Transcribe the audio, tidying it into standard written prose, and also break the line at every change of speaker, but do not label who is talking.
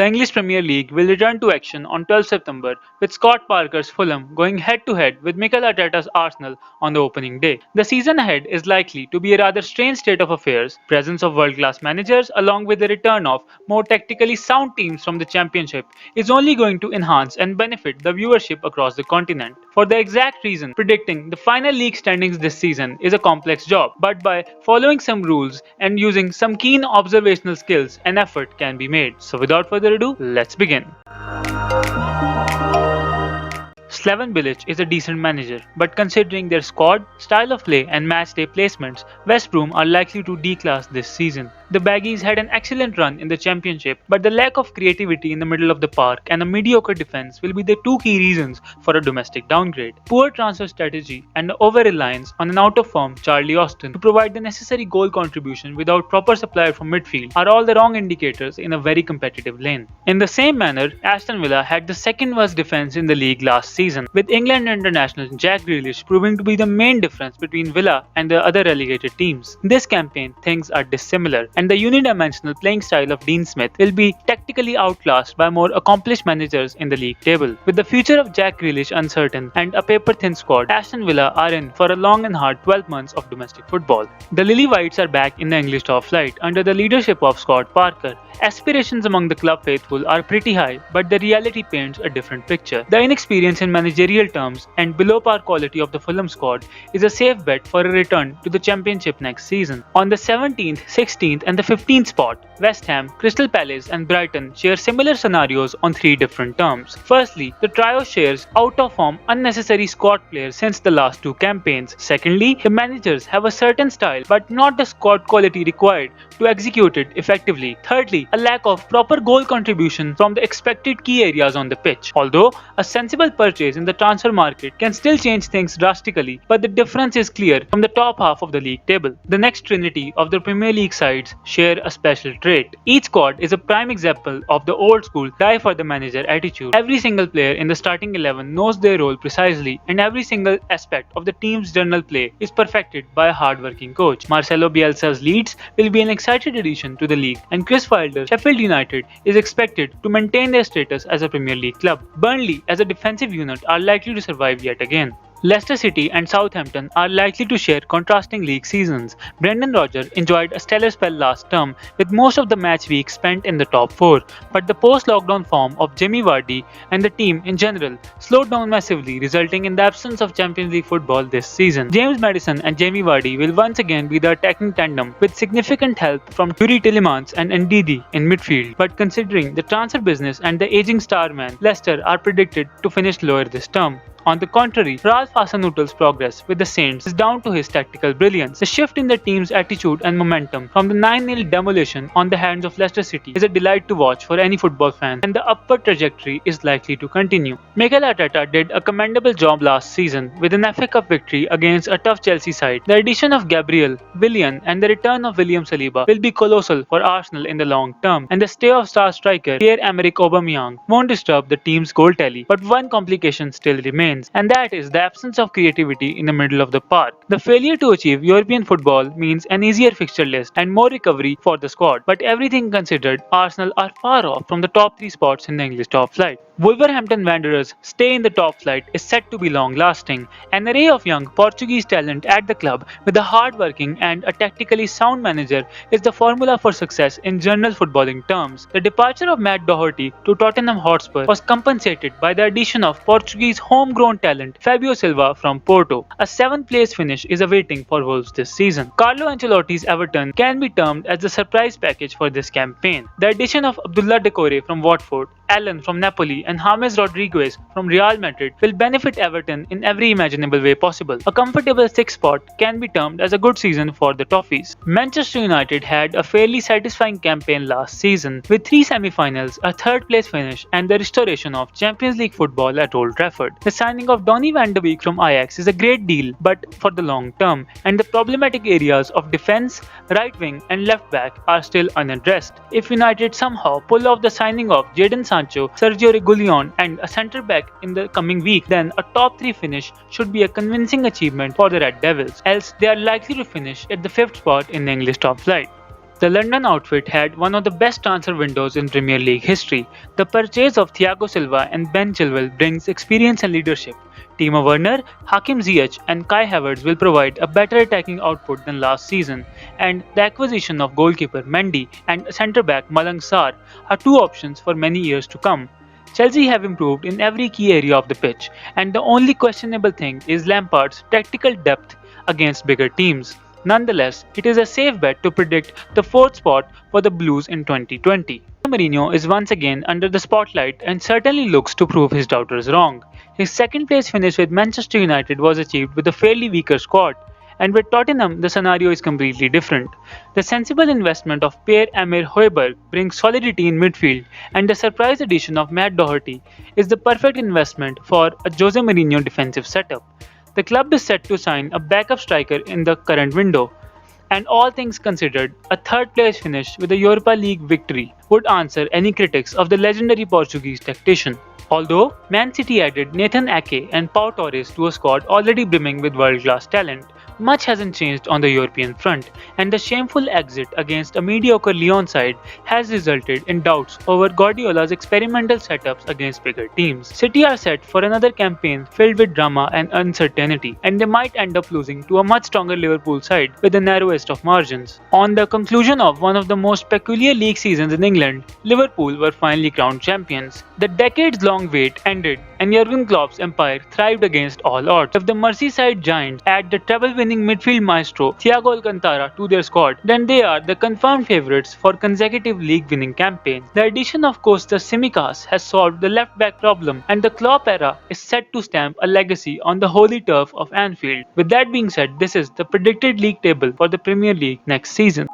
The English Premier League will return to action on 12 September with Scott Parker's Fulham going head-to-head with Mikel Arteta's Arsenal on the opening day. The season ahead is likely to be a rather strange state of affairs. Presence of world-class managers along with the return of more tactically sound teams from the Championship is only going to enhance and benefit the viewership across the continent. For the exact reason, predicting the final league standings this season is a complex job, but by following some rules and using some keen observational skills, an effort can be made. So without further ado, let's begin. Slaven Bilic is a decent manager, but considering their squad, style of play and matchday placements, West Brom are likely to declass this season. The Baggies had an excellent run in the Championship, but the lack of creativity in the middle of the park and a mediocre defense will be the two key reasons for a domestic downgrade. Poor transfer strategy and the over-reliance on an out-of-form Charlie Austin to provide the necessary goal contribution without proper supply from midfield are all the wrong indicators in a very competitive lane. In the same manner, Aston Villa had the second worst defense in the league last season, with England international Jack Grealish proving to be the main difference between Villa and the other relegated teams. This campaign, things are dissimilar, and the unidimensional playing style of Dean Smith will be tactically outclassed by more accomplished managers in the league table. With the future of Jack Grealish uncertain and a paper-thin squad, Aston Villa are in for a long and hard 12 months of domestic football. The Lily Whites are back in the English top flight under the leadership of Scott Parker. Aspirations among the club faithful are pretty high, but the reality paints a different picture. The inexperience in managerial terms and below par quality of the Fulham squad is a safe bet for a return to the Championship next season. On the 17th, 16th and the 15th spot, West Ham, Crystal Palace and Brighton share similar scenarios on three different terms. Firstly, the trio shares out-of-form unnecessary squad players since the last two campaigns. Secondly, the managers have a certain style but not the squad quality required to execute it effectively. Thirdly, a lack of proper goal contribution from the expected key areas on the pitch. Although a sensible purchase in the transfer market can still change things drastically, but the difference is clear from the top half of the league table. The next trinity of the Premier League sides share a special trait. Each squad is a prime example of the old school die for the manager attitude. Every single player in the starting 11 knows their role precisely, and every single aspect of the team's general play is perfected by a hard-working coach. Marcelo Bielsa's Leeds will be an excited addition to the league, and Chris Wilder's Sheffield United is expected to maintain their status as a Premier League club. Burnley, as a defensive unit, are likely to survive yet again. Leicester City and Southampton are likely to share contrasting league seasons. Brendan Rodgers enjoyed a stellar spell last term, with most of the match week spent in the top four, but the post-lockdown form of Jamie Vardy and the team in general slowed down massively, resulting in the absence of Champions League football this season. James Maddison and Jamie Vardy will once again be the attacking tandem, with significant help from Yuri Tillemans and Ndidi in midfield. But considering the transfer business and the aging star man, Leicester are predicted to finish lower this term. On the contrary, Ralph Hasenhüttl's progress with the Saints is down to his tactical brilliance. The shift in the team's attitude and momentum from the 9-0 demolition on the hands of Leicester City is a delight to watch for any football fan, and the upward trajectory is likely to continue. Mikel Arteta did a commendable job last season with an FA Cup victory against a tough Chelsea side. The addition of Gabriel, Willian and the return of William Saliba will be colossal for Arsenal in the long term, and the stay of star striker Pierre-Emerick Aubameyang won't disturb the team's goal tally. But one complication still remains, and that is the absence of creativity in the middle of the park. The failure to achieve European football means an easier fixture list and more recovery for the squad, but everything considered, Arsenal are far off from the top three spots in the English top flight. Wolverhampton Wanderers' stay in the top flight is set to be long-lasting. An array of young Portuguese talent at the club with a hard-working and a tactically sound manager is the formula for success in general footballing terms. The departure of Matt Doherty to Tottenham Hotspur was compensated by the addition of Portuguese homegrown talent Fabio Silva from Porto. A 7th place finish is awaiting for Wolves this season. Carlo Ancelotti's Everton can be termed as the surprise package for this campaign. The addition of Abdullah Decore from Watford, Allen from Napoli and James Rodriguez from Real Madrid will benefit Everton in every imaginable way possible. A comfortable 6th spot can be termed as a good season for the Toffees. Manchester United had a fairly satisfying campaign last season with 3 semi-finals, a 3rd place finish and the restoration of Champions League football at Old Trafford. The signing of Donny van de Beek from Ajax is a great deal, but for the long term, and the problematic areas of defense, right wing and left back are still unaddressed. If United somehow pull off the signing of Jadon Sancho, Sergio Reguilon and a centre back in the coming week, then a top 3 finish should be a convincing achievement for the Red Devils, else they are likely to finish at the 5th spot in the English top flight. The London outfit had one of the best transfer windows in Premier League history. The purchase of Thiago Silva and Ben Chilwell brings experience and leadership. Timo Werner, Hakim Ziyech and Kai Havertz will provide a better attacking output than last season, and the acquisition of goalkeeper Mendy and centre-back Malang Sarr are two options for many years to come. Chelsea have improved in every key area of the pitch, and the only questionable thing is Lampard's tactical depth against bigger teams. Nonetheless, it is a safe bet to predict the fourth spot for the Blues in 2020. Mourinho is once again under the spotlight and certainly looks to prove his doubters wrong. His second place finish with Manchester United was achieved with a fairly weaker squad, and with Tottenham the scenario is completely different. The sensible investment of Pierre-Emile Højbjerg brings solidity in midfield, and the surprise addition of Matt Doherty is the perfect investment for a Jose Mourinho defensive setup. The club is set to sign a backup striker in the current window, and all things considered, a third place finish with a Europa League victory would answer any critics of the legendary Portuguese tactician. Although Man City added Nathan Ake and Pau Torres to a squad already brimming with world-class talent, much hasn't changed on the European front, and the shameful exit against a mediocre Lyon side has resulted in doubts over Guardiola's experimental setups against bigger teams. City are set for another campaign filled with drama and uncertainty, and they might end up losing to a much stronger Liverpool side with the narrowest of margins. On the conclusion of one of the most peculiar league seasons in England, Liverpool were finally crowned champions. The decades-long wait ended, and Jurgen Klopp's empire thrived against all odds. If the Merseyside Giants add the treble-winning midfield maestro Thiago Alcantara to their squad, then they are the confirmed favourites for consecutive league-winning campaigns. The addition of Kostas Tsimikas has solved the left-back problem, and the Klopp era is set to stamp a legacy on the holy turf of Anfield. With that being said, this is the predicted league table for the Premier League next season.